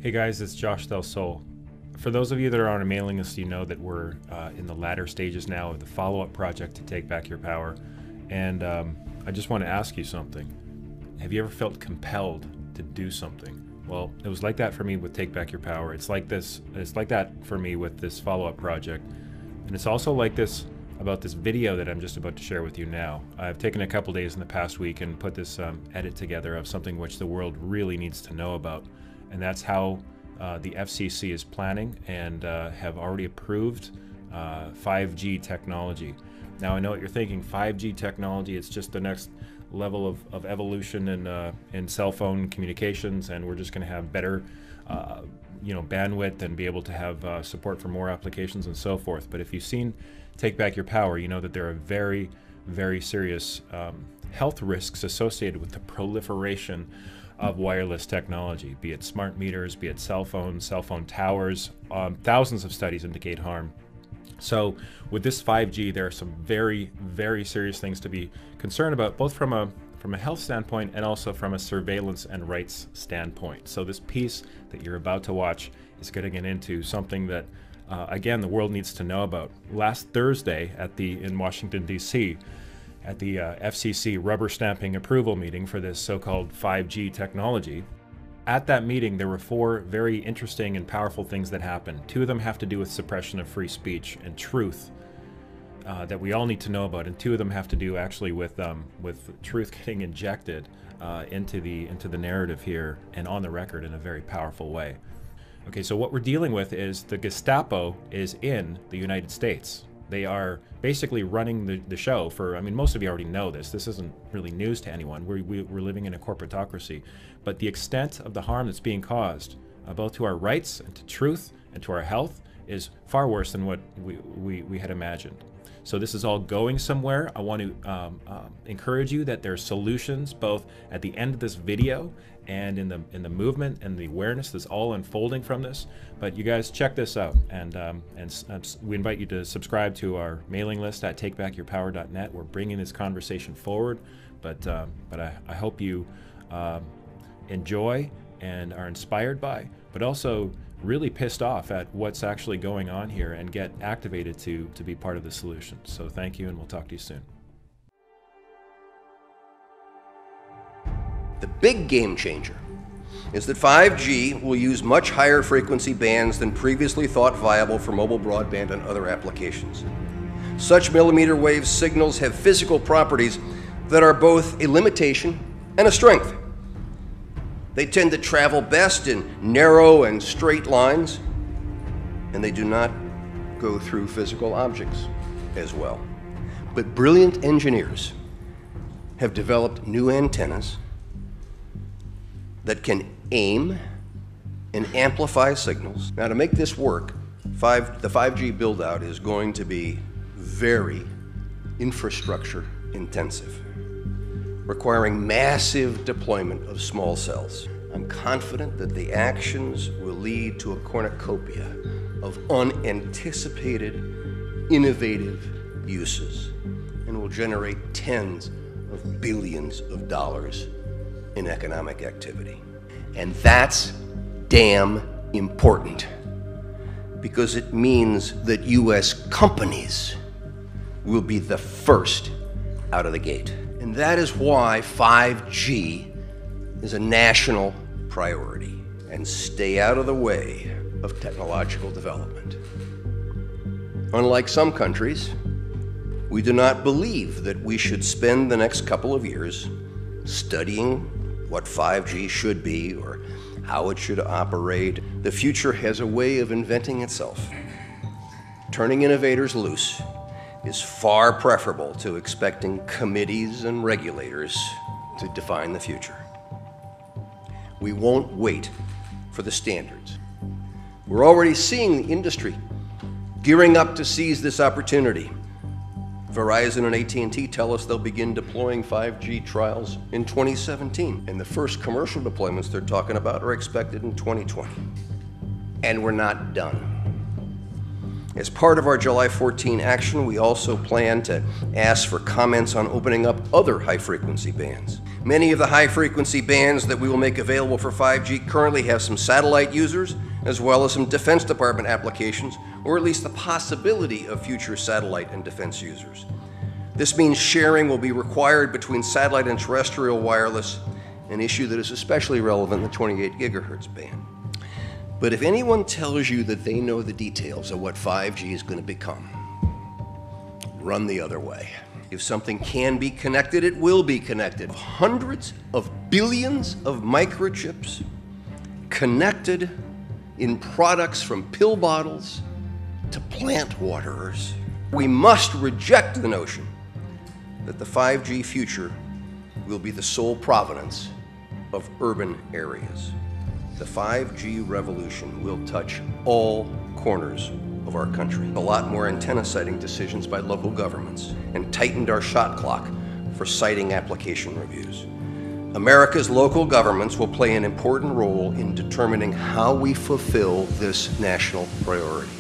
Hey guys, it's Josh Del Sol. For those of you that are on a mailing list, you know that we're in the latter stages now of the follow-up project to Take Back Your Power. And I just want to ask you something. Have you ever felt compelled to do something? Well, it was like that for me with Take Back Your Power. It's like that for me with this follow-up project. And it's also like this about this video that I'm just about to share with you now. I've taken a couple days in the past week and put this edit together of something which the world really needs to know about. And that's how the FCC is planning and have already approved 5G technology. Now I know what you're thinking, 5G technology, it's just the next level of evolution in cell phone communications, and we're just going to have better bandwidth and be able to have support for more applications and so forth. But if you've seen Take Back Your Power, you know that there are very, very serious health risks associated with the proliferation of wireless technology, be it smart meters, be it cell phone towers. Thousands of studies indicate harm. So with this 5G, there are some very, very serious things to be concerned about, both from a health standpoint and also from a surveillance and rights standpoint. So this piece that you're about to watch is going to get into something that, again, the world needs to know about. Last Thursday in Washington, D.C., at the FCC rubber stamping approval meeting for this so-called 5G technology. At that meeting, there were 4 very interesting and powerful things that happened. 2 of them have to do with suppression of free speech and truth that we all need to know about, and 2 of them have to do actually with truth getting injected into the narrative here and on the record in a very powerful way. Okay, so what we're dealing with is the Gestapo is in the United States. They are basically running the show for, most of you already know this. This isn't really news to anyone. We're living in a corporatocracy. But the extent of the harm that's being caused, both to our rights and to truth and to our health, is far worse than what we had imagined. So this is all going somewhere. I want to encourage you that there are solutions both at the end of this video and in the movement and the awareness that's all unfolding from this. But you guys check this out, and we invite you to subscribe to our mailing list at takebackyourpower.net. We're bringing this conversation forward, but I hope you enjoy and are inspired by, but also really pissed off at what's actually going on here and get activated to be part of the solution. So thank you, and we'll talk to you soon. The big game changer is that 5G will use much higher frequency bands than previously thought viable for mobile broadband and other applications. Such millimeter wave signals have physical properties that are both a limitation and a strength. They tend to travel best in narrow and straight lines, and they do not go through physical objects as well. But brilliant engineers have developed new antennas that can aim and amplify signals. Now, to make this work, the 5G build-out is going to be very infrastructure intensive, requiring massive deployment of small cells. I'm confident that the actions will lead to a cornucopia of unanticipated, innovative uses and will generate tens of billions of dollars in economic activity. And that's damn important, because it means that U.S. companies will be the first out of the gate. And that is why 5G is a national priority. And stay out of the way of technological development. Unlike some countries, we do not believe that we should spend the next couple of years studying what 5G should be or how it should operate. The future has a way of inventing itself. Turning innovators loose is far preferable to expecting committees and regulators to define the future. We won't wait for the standards. We're already seeing the industry gearing up to seize this opportunity. Verizon and AT&T tell us they'll begin deploying 5G trials in 2017, and the first commercial deployments they're talking about are expected in 2020. And we're not done. As part of our July 14 action, we also plan to ask for comments on opening up other high-frequency bands. Many of the high-frequency bands that we will make available for 5G currently have some satellite users, as well as some Defense Department applications, or at least the possibility of future satellite and defense users. This means sharing will be required between satellite and terrestrial wireless, an issue that is especially relevant in the 28 gigahertz band. But if anyone tells you that they know the details of what 5G is going to become, run the other way. If something can be connected, it will be connected. Hundreds of billions of microchips connected in products from pill bottles to plant waterers. We must reject the notion that the 5G future will be the sole provenance of urban areas. The 5G revolution will touch all corners of our country. A lot more antenna siting decisions by local governments and tightened our shot clock for siting application reviews. America's local governments will play an important role in determining how we fulfill this national priority.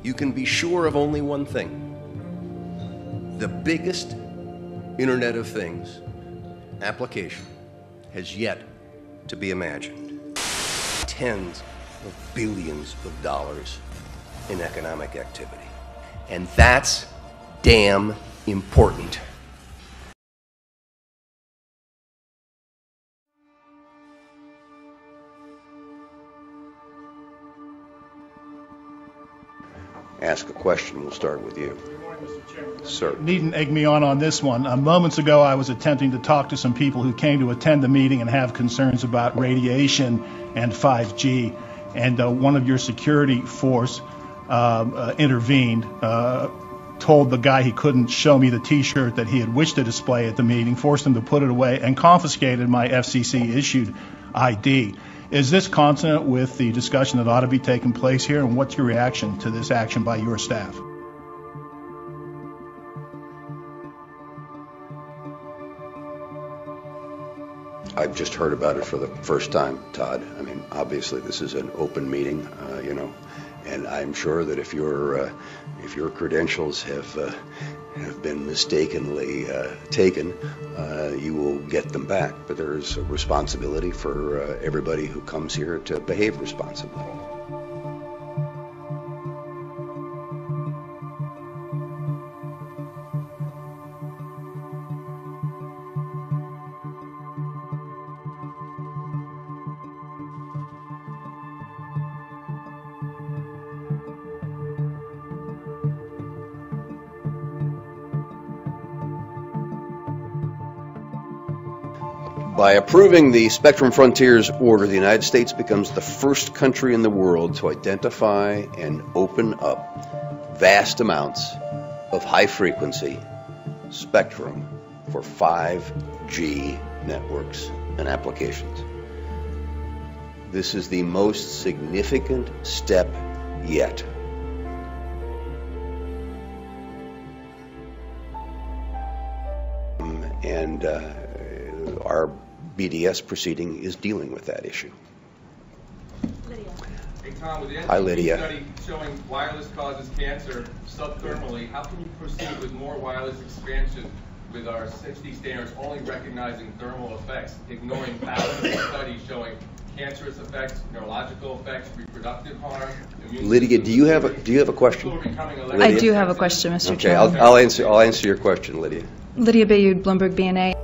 You can be sure of only one thing. The biggest Internet of Things application has yet to be imagined. Tens of billions of dollars in economic activity. And that's damn important. Ask a question. We'll start with you. Good morning, Mr. Chairman. Sir. You needn't egg me on this one. Moments ago, I was attempting to talk to some people who came to attend the meeting and have concerns about radiation and 5G. And one of your security force intervened, told the guy he couldn't show me the T-shirt that he had wished to display at the meeting, forced him to put it away, and confiscated my FCC-issued ID. Is this consonant with the discussion that ought to be taking place here, and what's your reaction to this action by your staff? I've just heard about it for the first time, Todd. I mean, obviously this is an open meeting, and I'm sure that if your credentials have been mistakenly taken, you will get them back. But there is a responsibility for everybody who comes here to behave responsibly. By approving the Spectrum Frontiers Order, the United States becomes the first country in the world to identify and open up vast amounts of high-frequency spectrum for 5G networks and applications. This is the most significant step yet. And our BDS proceeding is dealing with that issue. Lydia. Hey Tom, with the Hi, Lydia. study showing wireless causes cancer subthermally, how can you proceed with more wireless expansion with our 60 standards only recognizing thermal effects, ignoring thousands of studies showing cancerous effects, neurological effects, reproductive harm? Lydia, do you have a question? I do have a question, Mr. Okay, Chairman. I'll answer your question, Lydia. Lydia Bayud, Bloomberg BNA.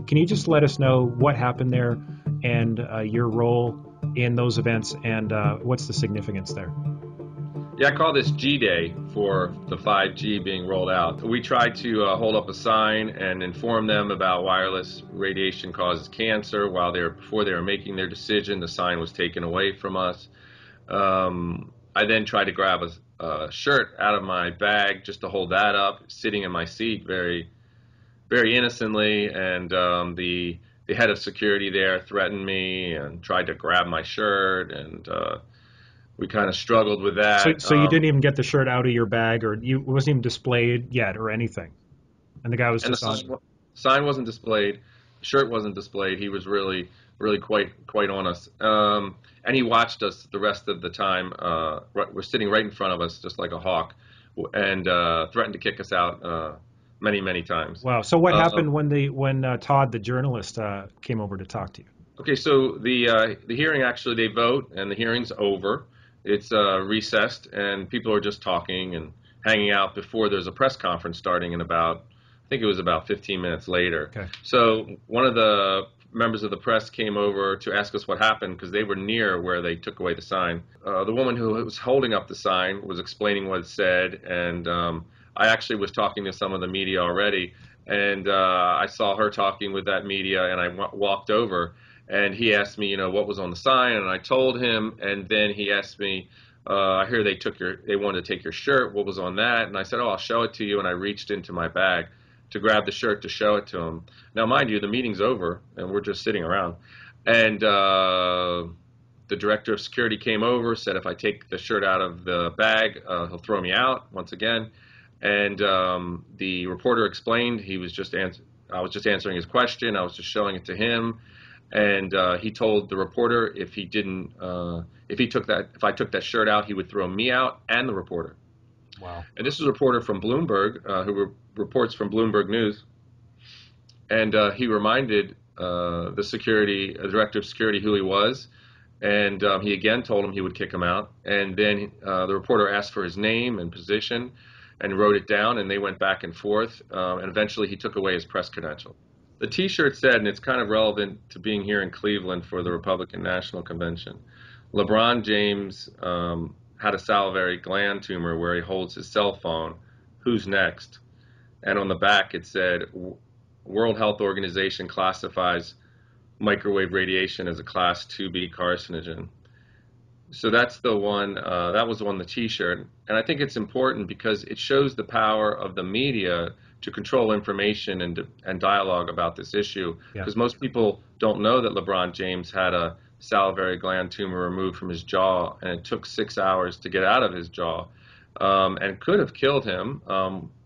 Can you just let us know what happened there and your role in those events and what's the significance there? Yeah, I call this G-Day for the 5G being rolled out. We tried to hold up a sign and inform them about wireless radiation causes cancer before they were making their decision. The sign was taken away from us. I then tried to grab a shirt out of my bag just to hold that up, sitting in my seat very, very innocently, and the head of security there threatened me and tried to grab my shirt, and we kind of struggled with that. So you didn't even get the shirt out of your bag, or it wasn't even displayed yet, or anything, and the guy was just on. Sign wasn't displayed, the shirt wasn't displayed. He was really quite on us, and he watched us the rest of the time. We're sitting right in front of us, just like a hawk, and threatened to kick us out many times. Wow. So what happened when Todd, the journalist, came over to talk to you? Okay, so the hearing, actually, they vote, and the hearing's over. It's recessed, and people are just talking and hanging out before there's a press conference starting in I think it was about 15 minutes later. Okay. So one of the members of the press came over to ask us what happened, because they were near where they took away the sign. The woman who was holding up the sign was explaining what it said, and I actually was talking to some of the media already, and I saw her talking with that media, and I walked over. And he asked me, what was on the sign, and I told him. And then he asked me, I hear they wanted to take your shirt. What was on that? And I said, I'll show it to you. And I reached into my bag to grab the shirt to show it to him. Now, mind you, the meeting's over, and we're just sitting around. And the director of security came over, said if I take the shirt out of the bag, he'll throw me out once again. And the reporter explained I was just answering his question. I was just showing it to him. And he told the reporter if I took that shirt out, he would throw me out and the reporter. Wow. And this is a reporter from Bloomberg who reports from Bloomberg News. And he reminded the director of security who he was. And he again told him he would kick him out. And then the reporter asked for his name and position and wrote it down. And they went back and forth. And eventually he took away his press credential. The T-shirt said, and it's kind of relevant to being here in Cleveland for the Republican National Convention, LeBron James had a salivary gland tumor where he holds his cell phone. Who's next? And on the back it said, World Health Organization classifies microwave radiation as a Class 2B carcinogen. So that's the one, that was on the T-shirt. And I think it's important because it shows the power of the media to control information and dialogue about this issue. Because most people don't know that LeBron James had a salivary gland tumor removed from his jaw, and it took 6 hours to get out of his jaw, and could have killed him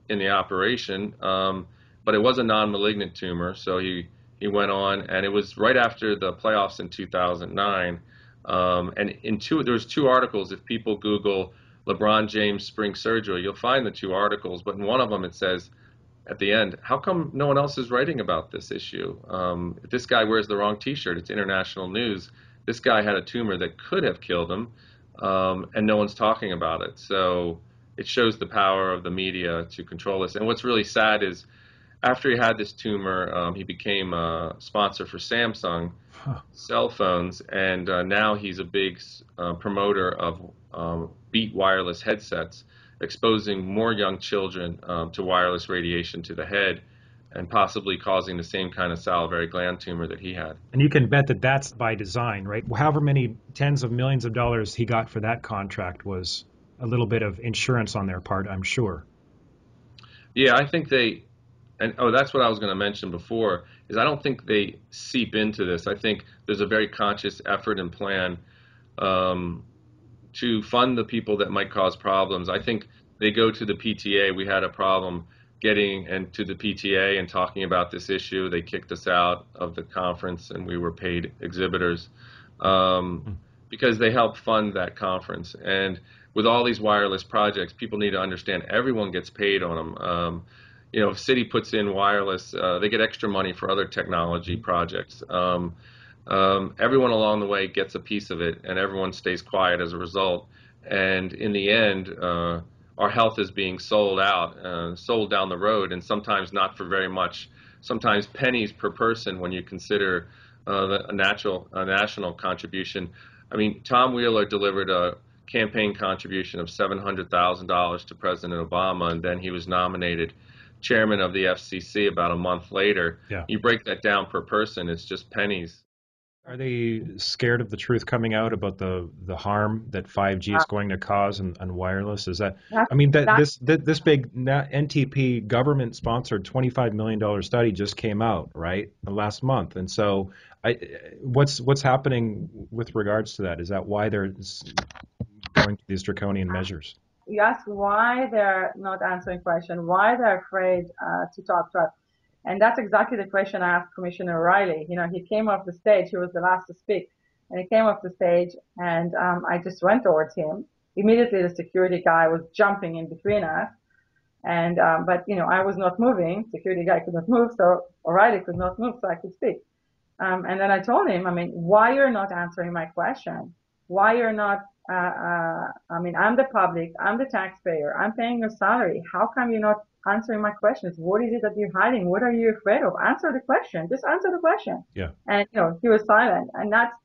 in the operation, but it was a non-malignant tumor, so he went on, and it was right after the playoffs in 2009, and there's two articles. If people Google LeBron James spring surgery, you'll find the two articles, but in one of them it says, at the end, how come no one else is writing about this issue? If this guy wears the wrong T-shirt, it's international news. This guy had a tumor that could have killed him, and no one's talking about it. So it shows the power of the media to control this. And what's really sad is after he had this tumor, he became a sponsor for Samsung cell phones, and now he's a big promoter of Beat wireless headsets, exposing more young children to wireless radiation to the head, and possibly causing the same kind of salivary gland tumor that he had. And you can bet that that's by design, right? However many tens of millions of dollars he got for that contract was a little bit of insurance on their part, I'm sure. Yeah, I think that's what I was going to mention before, is I don't think they seep into this. I think there's a very conscious effort and plan to fund the people that might cause problems. I think they go to the PTA. We had a problem getting into the PTA and talking about this issue. They kicked us out of the conference, and we were paid exhibitors because they helped fund that conference. And with all these wireless projects, people need to understand everyone gets paid on them. If Citi puts in wireless, they get extra money for other technology projects. Everyone along the way gets a piece of it, and everyone stays quiet as a result. And in the end, our health is being sold down the road, and sometimes not for very much, sometimes pennies per person when you consider a national contribution. I mean, Tom Wheeler delivered a campaign contribution of $700,000 to President Obama, and then he was nominated chairman of the FCC about a month later. Yeah. You break that down per person, it's just pennies. Are they scared of the truth coming out about the harm that 5G is going to cause on wireless? Is that, I mean, this big NTP government-sponsored $25 million study just came out, right, last month, and so what's happening with regards to that? Is that why they're going to these draconian measures? You ask why they're not answering questions, why they're afraid to talk to us. And that's exactly the question I asked Commissioner Riley. You know, he came off the stage, he was the last to speak, and he came off the stage, and I just went towards him. Immediately the security guy was jumping in between us, and but you know, I was not moving, security guy could not move, so O'Reilly could not move, so I could speak. And then I told him, I mean, why you're not answering my question? Why you're not, I mean, I'm the public, I'm the taxpayer, I'm paying your salary. How come you're not answering my questions? What is it that you're hiding? What are you afraid of? Answer the question. Just answer the question. Yeah. And, you know, he was silent. And that's,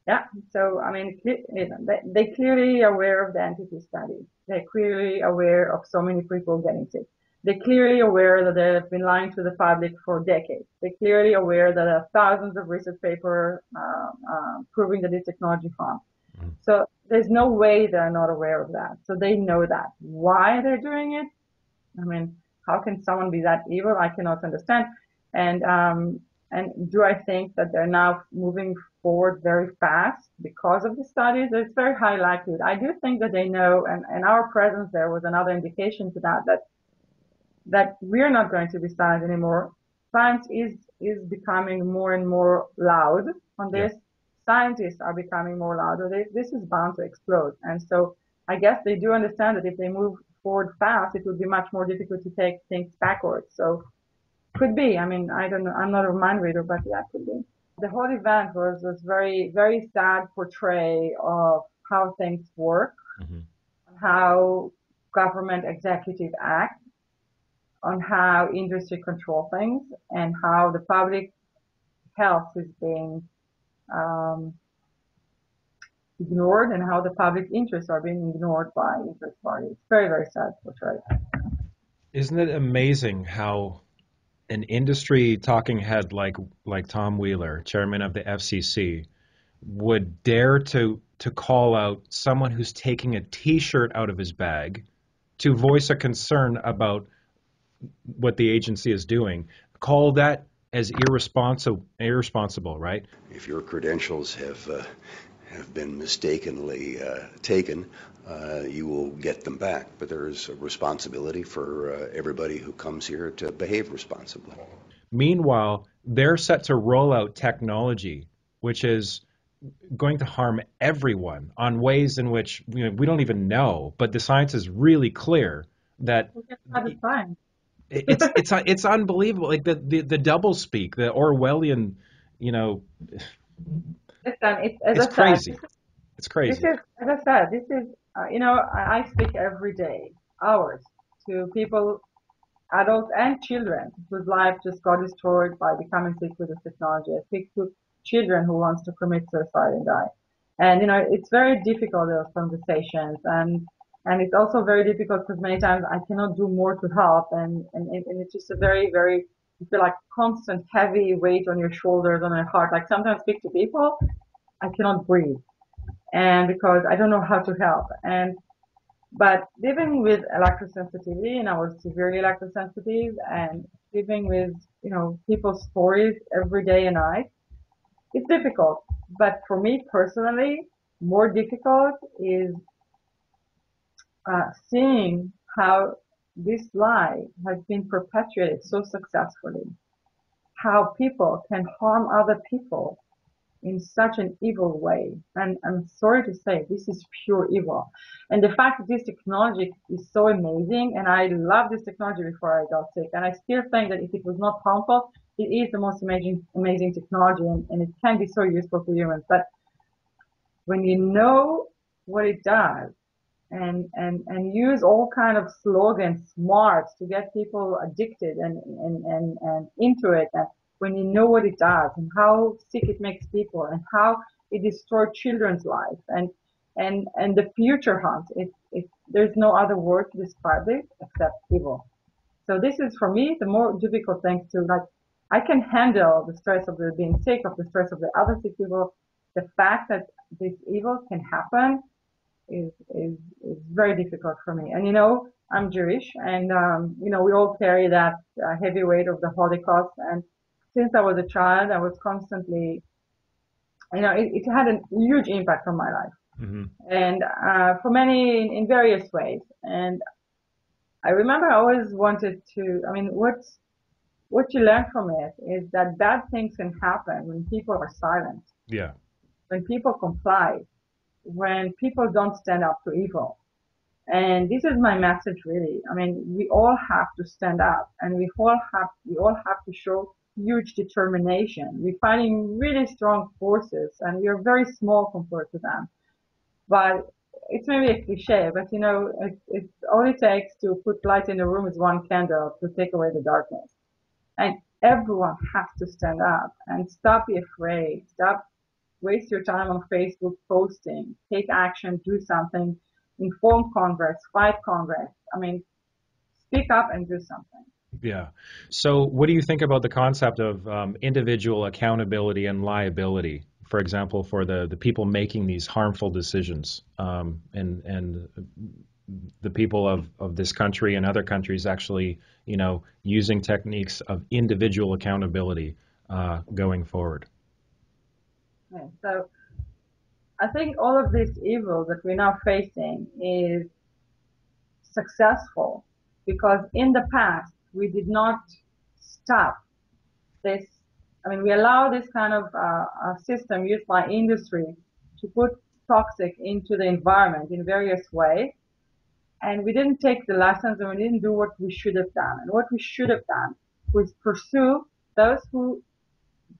yeah. So, I mean, they clearly aware of the NTP study. They're clearly aware of so many people getting sick. They're clearly aware that they've been lying to the public for decades. They're clearly aware that there are thousands of research papers proving that this technology harms. So there's no way they're not aware of that. So they know that. Why they're doing it? I mean, how can someone be that evil? I cannot understand. And do I think that they're now moving forward very fast because of the studies? It's very high likelihood. I do think that they know, and our presence there was another indication to that we're not going to be silent anymore. Science is becoming more and more loud on this. Yeah. Scientists are becoming more louder. This is bound to explode. And so I guess they do understand that if they move forward fast, it would be much more difficult to take things backwards. So could be. I mean, I don't know. I'm not a mind reader, but yeah, could be. The whole event was very, very sad portray of how things work, how government executive act, on how industry control things, and how the public health is being ignored, and how the public interests are being ignored by interest parties. Very, very sad portrait. Isn't it amazing how an industry talking head like Tom Wheeler, chairman of the FCC, would dare to call out someone who's taking a T-shirt out of his bag to voice a concern about what the agency is doing, call that as irresponsible, right? If your credentials have been mistakenly taken, you will get them back. But there is a responsibility for everybody who comes here to behave responsibly. Meanwhile, they're set to roll out technology which is going to harm everyone on ways in which we don't even know, but the science is really clear that it's unbelievable. Like the double speak, the Orwellian, it's crazy. It's crazy. This is, as I said, this is, I speak every day, hours, to people, adults and children whose life just got destroyed by becoming sick with this technology. I speak to children who wants to commit suicide and die. And, it's very difficult, those conversations. And it's also very difficult because many times I cannot do more to help. And it's just a very, very, you feel like constant heavy weight on your shoulders, on your heart. Like sometimes I speak to people, I cannot breathe. And because I don't know how to help. But living with electrosensitivity, and I was severely electrosensitive, and living with, people's stories every day and night, it's difficult. But for me personally, more difficult is seeing how this lie has been perpetuated so successfully, how people can harm other people in such an evil way. And I'm sorry to say, this is pure evil. And the fact that this technology is so amazing, and I love this technology before I got sick, and I still think that if it was not harmful, it is the most amazing technology, and it can be so useful for humans. But when you know what it does, and use all kind of slogans, smarts, to get people addicted and into it, and when you know what it does and how sick it makes people and how it destroyed children's lives and the future hunt. There's no other word to describe it except evil. So this is for me the more difficult thing to like. I can handle the stress of the being sick, of the stress of the other sick people. The fact that this evil can happen is very difficult for me. And I'm Jewish, and we all carry that heavy weight of the Holocaust. And since I was a child, I was constantly, it had a huge impact on my life, and for many in various ways. And I remember I always wanted to. I mean, what you learn from it is that bad things can happen when people are silent, Yeah. when people comply, when people don't stand up to evil. And this is my message, really. I mean, we all have to stand up, and we all have to show huge determination. We're fighting really strong forces, and we are very small compared to them. But it's maybe a cliche, but it's all it takes to put light in the room is one candle to take away the darkness. And everyone has to stand up and stop be afraid. Stop waste your time on Facebook posting. Take action, do something, inform Congress, fight Congress. I mean, speak up and do something. Yeah. So what do you think about the concept of individual accountability and liability, for example, for the people making these harmful decisions, and the people of this country and other countries actually, using techniques of individual accountability going forward? Yeah, so I think all of this evil that we're now facing is successful because in the past we did not stop this. I mean, we allow this kind of system used by industry to put toxic into the environment in various ways. And we didn't take the lessons and we didn't do what we should have done. And what we should have done was pursue those who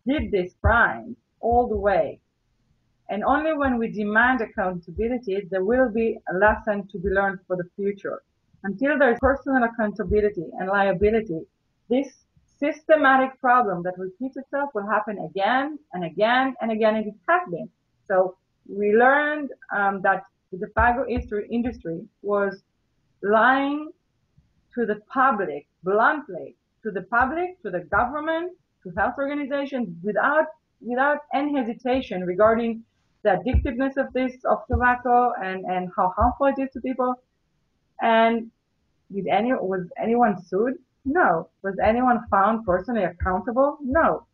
did this crime all the way. And only when we demand accountability, there will be a lesson to be learned for the future. Until there's personal accountability and liability, this systematic problem that repeats itself will happen again and again and again, and it has been. So we learned that the tobacco industry was lying to the public, bluntly, to the public, to the government, to health organizations, without any hesitation regarding the addictiveness of tobacco and how harmful it is to people. And was anyone sued? No. Was anyone found personally accountable? No.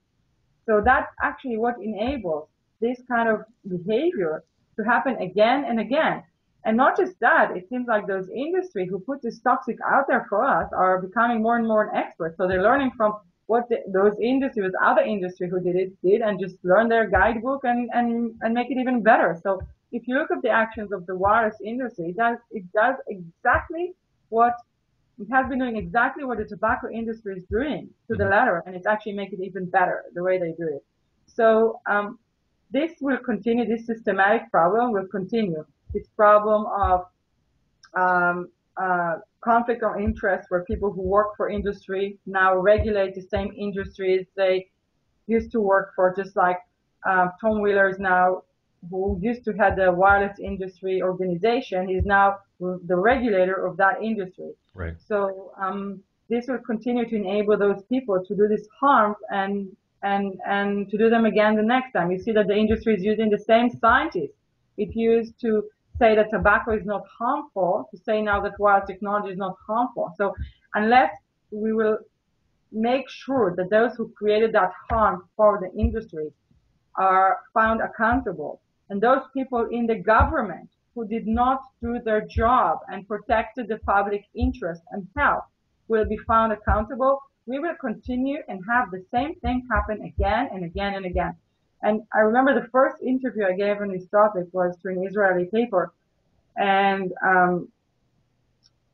So that's actually what enables this kind of behavior to happen again and again. And not just that, it seems like those industry who put this toxic out there for us are becoming more and more an expert. So they're learning from what those industries, other industry who did, and just learn their guidebook and make it even better. So if you look at the actions of the wireless industry, it does exactly what it has been doing, exactly what the tobacco industry is doing to the letter, and it's actually making it even better the way they do it. So this will continue. This systematic problem will continue. This problem of conflict of interest, where people who work for industry now regulate the same industries they used to work for, just like Tom Wheeler's now, who used to have the wireless industry organization, is now the regulator of that industry. Right. So this will continue to enable those people to do this harm and to do them again the next time. You see that the industry is using the same scientists. It used to say that tobacco is not harmful, to say now that wireless technology is not harmful. So unless we will make sure that those who created that harm for the industry are found accountable, and those people in the government who did not do their job and protected the public interest and health will be found accountable, we will continue and have the same thing happen again and again and again. And I remember the first interview I gave on this topic was to an Israeli paper, and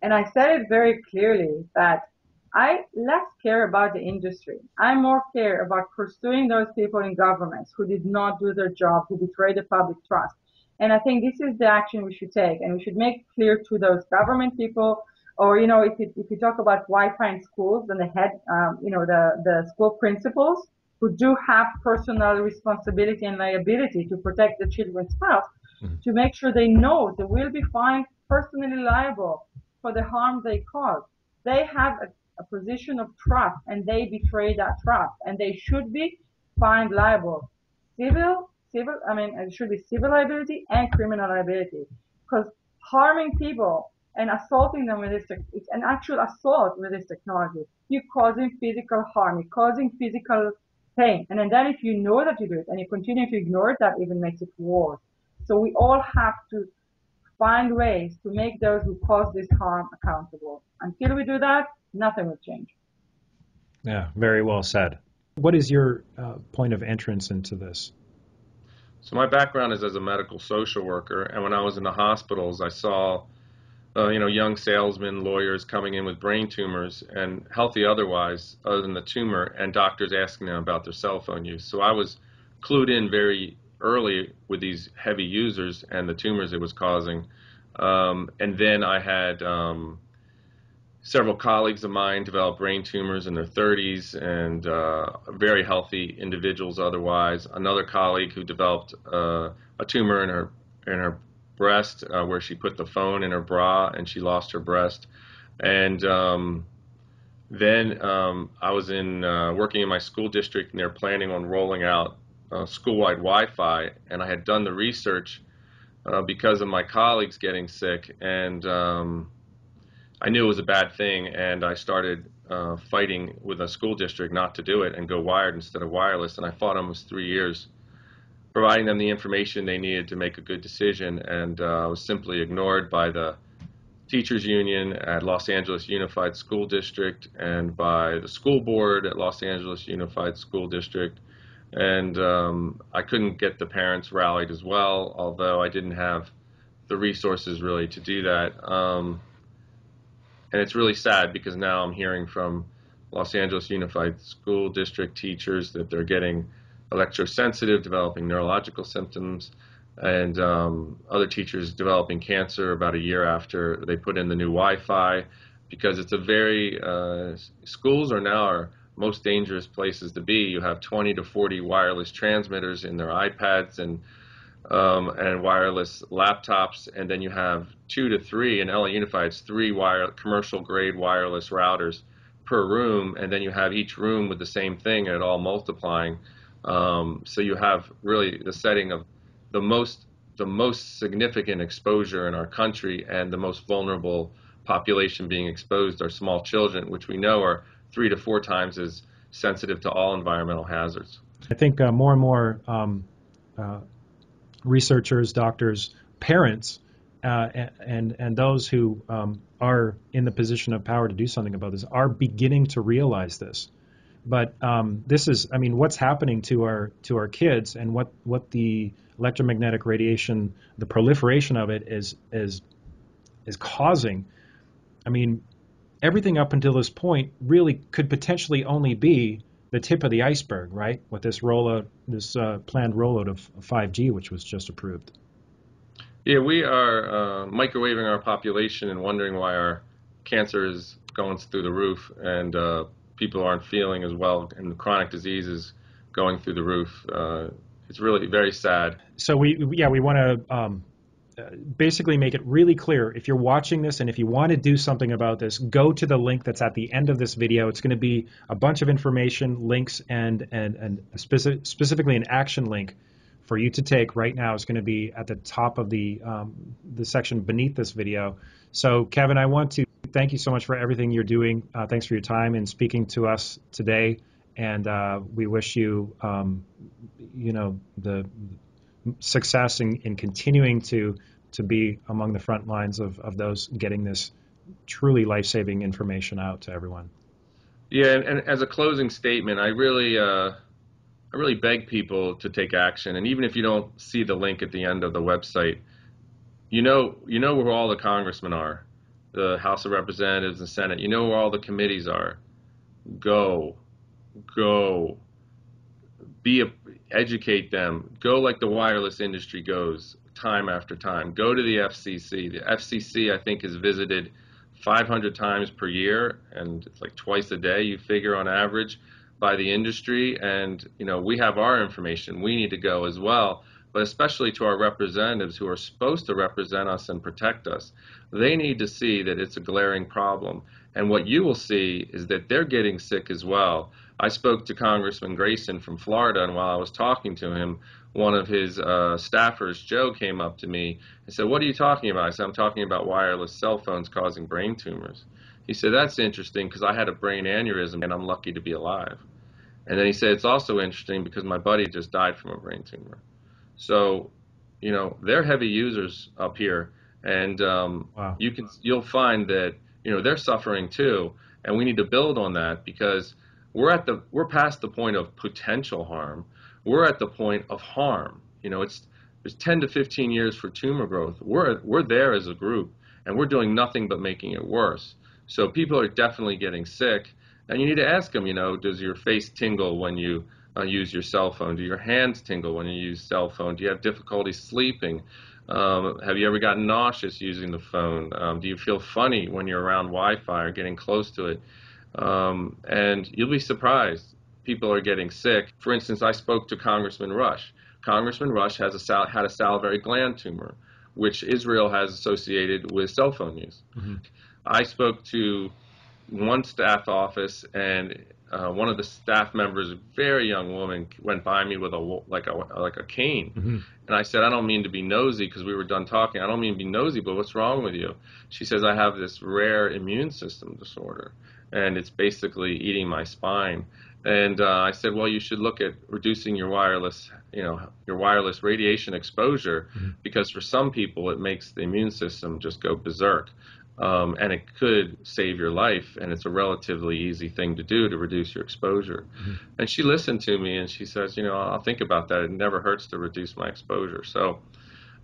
I said it very clearly that I less care about the industry. I more care about pursuing those people in governments who did not do their job, who betrayed the public trust. And I think this is the action we should take, and we should make clear to those government people, or if you talk about Wi-Fi in schools, then the head, the school principals, who do have personal responsibility and liability to protect the children's health, to make sure they know they will be found personally liable for the harm they cause. They have a position of trust, and they betray that trust, and they should be found liable. It should be civil liability and criminal liability, because harming people and assaulting them with this, it's an actual assault with this technology. You're causing physical harm, you're causing physical pain. And then if you know that you do it and you continue to ignore it, that even makes it worse. So we all have to find ways to make those who cause this harm accountable. Until we do that, nothing will change. Yeah, very well said. What is your point of entrance into this? So my background is as a medical social worker, and when I was in the hospitals, I saw young salesmen, lawyers coming in with brain tumors and healthy otherwise, other than the tumor, and doctors asking them about their cell phone use. So I was clued in very early with these heavy users and the tumors it was causing. And then I had several colleagues of mine develop brain tumors in their 30s, and very healthy individuals otherwise. Another colleague who developed a tumor in her breast, where she put the phone in her bra and she lost her breast. And then I was working in my school district, and they're planning on rolling out school-wide Wi-Fi, and I had done the research because of my colleagues getting sick, and I knew it was a bad thing, and I started fighting with a school district not to do it and go wired instead of wireless, and I fought almost 3 years, providing them the information they needed to make a good decision, and I was simply ignored by the teachers union at Los Angeles Unified School District and by the school board at Los Angeles Unified School District. And I couldn't get the parents rallied as well, although I didn't have the resources really to do that. And it's really sad because now I'm hearing from Los Angeles Unified School District teachers that they're getting electrosensitive, developing neurological symptoms, and other teachers developing cancer about a year after they put in the new Wi-Fi, because it's a very, schools are now our most dangerous places to be. You have 20 to 40 wireless transmitters in their iPads and wireless laptops, and then you have 2 to 3, in LA Unified, it's 3 commercial grade wireless routers per room, and then you have each room with the same thing and it all multiplying. So you have really the setting of the most significant exposure in our country, and the most vulnerable population being exposed are small children, which we know are 3 to 4 times as sensitive to all environmental hazards. I think more and more researchers, doctors, parents, and those who are in the position of power to do something about this are beginning to realize this. But this is, I mean, what's happening to our kids, and what the electromagnetic radiation, the proliferation of it is causing. I mean, everything up until this point really could potentially only be the tip of the iceberg, right? With this rollout, this planned rollout of 5G, which was just approved. Yeah, we are microwaving our population and wondering why our cancer is going through the roof, and people aren't feeling as well, and chronic disease is going through the roof. It's really very sad. So we want to basically make it really clear. If you're watching this and if you want to do something about this, go to the link that's at the end of this video. It's going to be a bunch of information, links, and specifically an action link for you to take right now. Is going to be at the top of the section beneath this video. So Kevin, I want to thank you so much for everything you're doing. Thanks for your time and speaking to us today. And we wish you, the success in continuing to be among the front lines of those getting this truly life-saving information out to everyone. Yeah, and as a closing statement, I really beg people to take action. And even if you don't see the link at the end of the website, you know where all the congressmen are, the House of Representatives and Senate. You know where all the committees are. Go. Educate them. Go like the wireless industry goes time after time. Go to the FCC. The FCC, I think, is visited 500 times per year, and it's like twice a day, you figure, on average. by the industry, and we have our information. We need to go as well, but especially to our representatives who are supposed to represent us and protect us. They need to see that it's a glaring problem, and what you will see is that they're getting sick as well. I spoke to Congressman Grayson from Florida, and while I was talking to him, one of his staffers, Joe, came up to me and said, "What are you talking about?" I said, "I'm talking about wireless cell phones causing brain tumors." He said, "That's interesting because I had a brain aneurysm and I'm lucky to be alive." And then he said, "It's also interesting because my buddy just died from a brain tumor." So, they're heavy users up here, and Wow. you'll find that they're suffering too, and we need to build on that because we're past the point of potential harm. We're at the point of harm. There's 10 to 15 years for tumor growth. We're there as a group, and we're doing nothing but making it worse. So people are definitely getting sick, and you need to ask them, does your face tingle when you use your cell phone? Do your hands tingle when you use cell phone? Do you have difficulty sleeping? Have you ever gotten nauseous using the phone? Do you feel funny when you're around Wi-Fi or getting close to it? And you'll be surprised. People are getting sick. For instance, I spoke to Congressman Rush. Congressman Rush had a salivary gland tumor, which Israel has associated with cell phone use. Mm-hmm. I spoke to one staff office, and one of the staff members, a very young woman, went by me with a cane. Mm-hmm. And I said, "I don't mean to be nosy," because we were done talking. "I don't mean to be nosy, but what's wrong with you?" She says, "I have this rare immune system disorder, and it's basically eating my spine." And I said, "Well, you should look at reducing your wireless radiation exposure, because for some people it makes the immune system just go berserk. And it could save your life, and it's a relatively easy thing to do to reduce your exposure." And she listened to me, and she says, "I'll think about that. It never hurts to reduce my exposure." So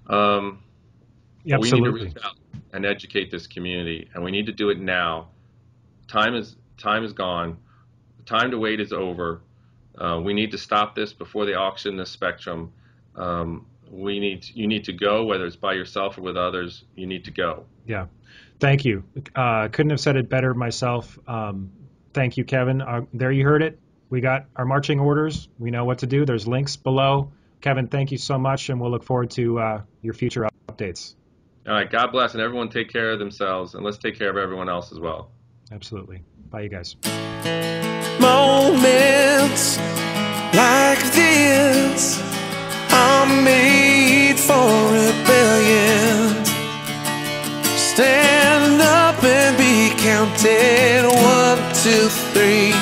we need to reach out and educate this community, and we need to do it now. Time is gone. The time to wait is over. We need to stop this before they auction this spectrum. You need to go, whether it's by yourself or with others. You need to go. Yeah. Thank you. Couldn't have said it better myself. Thank you, Kevin. There you heard it. We got our marching orders. We know what to do. There's links below. Kevin, thank you so much, and we'll look forward to your future updates. All right. God bless, and everyone take care of themselves, and let's take care of everyone else as well. Absolutely. Bye, you guys. Moments like this are made for rebellion. Stand up and be counted. 1, 2, 3.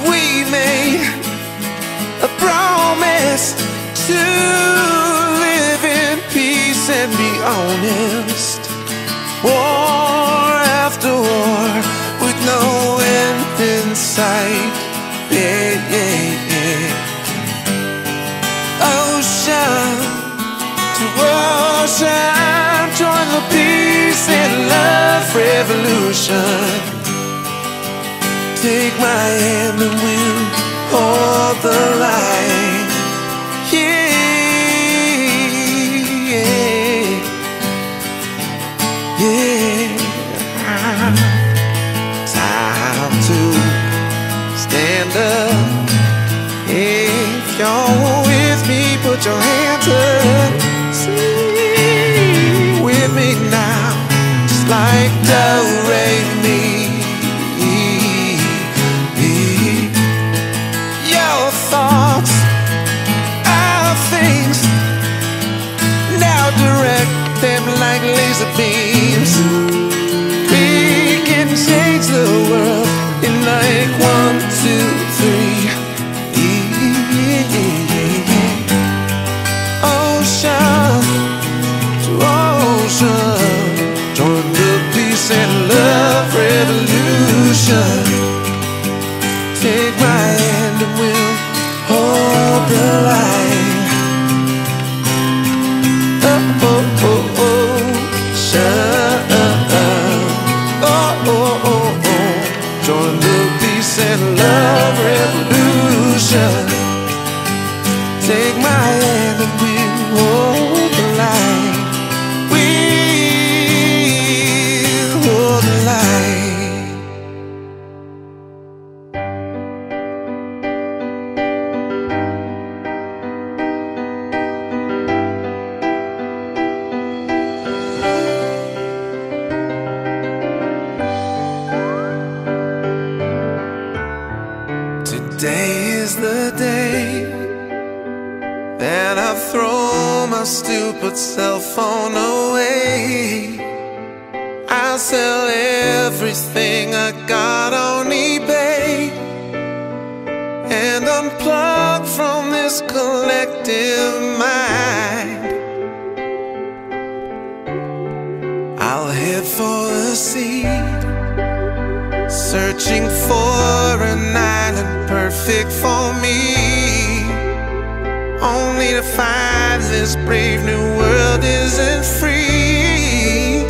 We made a promise to live in peace and be honest. War after war with no end in sight. Yeah, yeah, yeah. Ocean to ocean, join the peace and love revolution. Take my hand and we'll hold the line. Yeah, yeah, yeah. Time to stand up. If you're with me, put your hands up. Sing with me now, just like the rain. Your thoughts are things, now direct them like laser beams. We can change the world in like 1, 2, 3. Ocean to ocean, join the peace and love revolution. Take my hand and we'll hold the line. Oh, oh, oh, oh, shine. Oh, oh, oh, oh, join the peace and love revolution. Take my hand and we'll hold the line. We'll hold the line. is the day that I throw my stupid cell phone away. I'll sell everything I got on eBay and unplug from this collective mind. I'll head for the sea, searching for an island perfect for me, only to find this brave new world isn't free.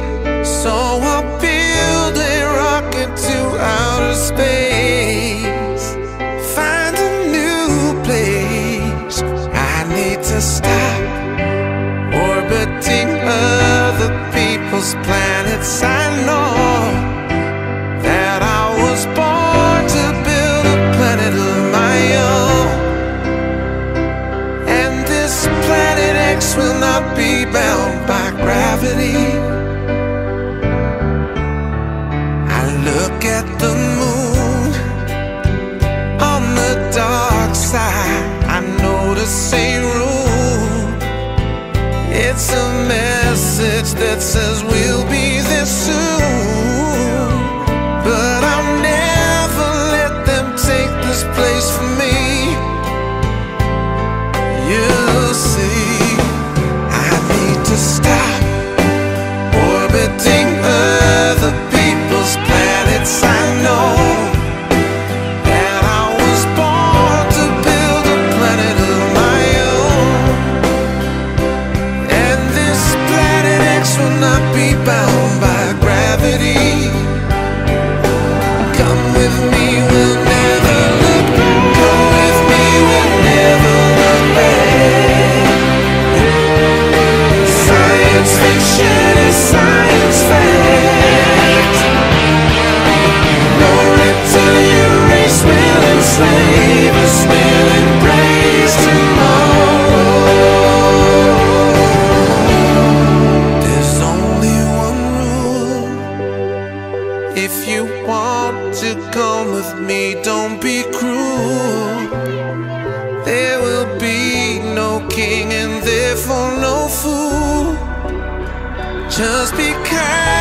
So I'll build a rocket to outer space, find a new place. I need to stop orbiting other people's planets. I know that I was born to build a planet of my own, and this planet X will not be bound by gravity. Look at the moon on the dark side. I notice a room. It's a message that says we'll be there soon, but I'll never let them take this place from me. You see, I need to stop orbiting other people's planets. I know that I was born to build a planet of my own, and this planet X will not be bound by gravity. Come with me, we'll never look back. Come with me, we'll never look back. Science fiction is science fact. No reptilian race will enslave us, will embrace tomorrow. There's only one rule. If you want to come with me, don't be cruel. There will be no king and therefore no fool. Just be kind.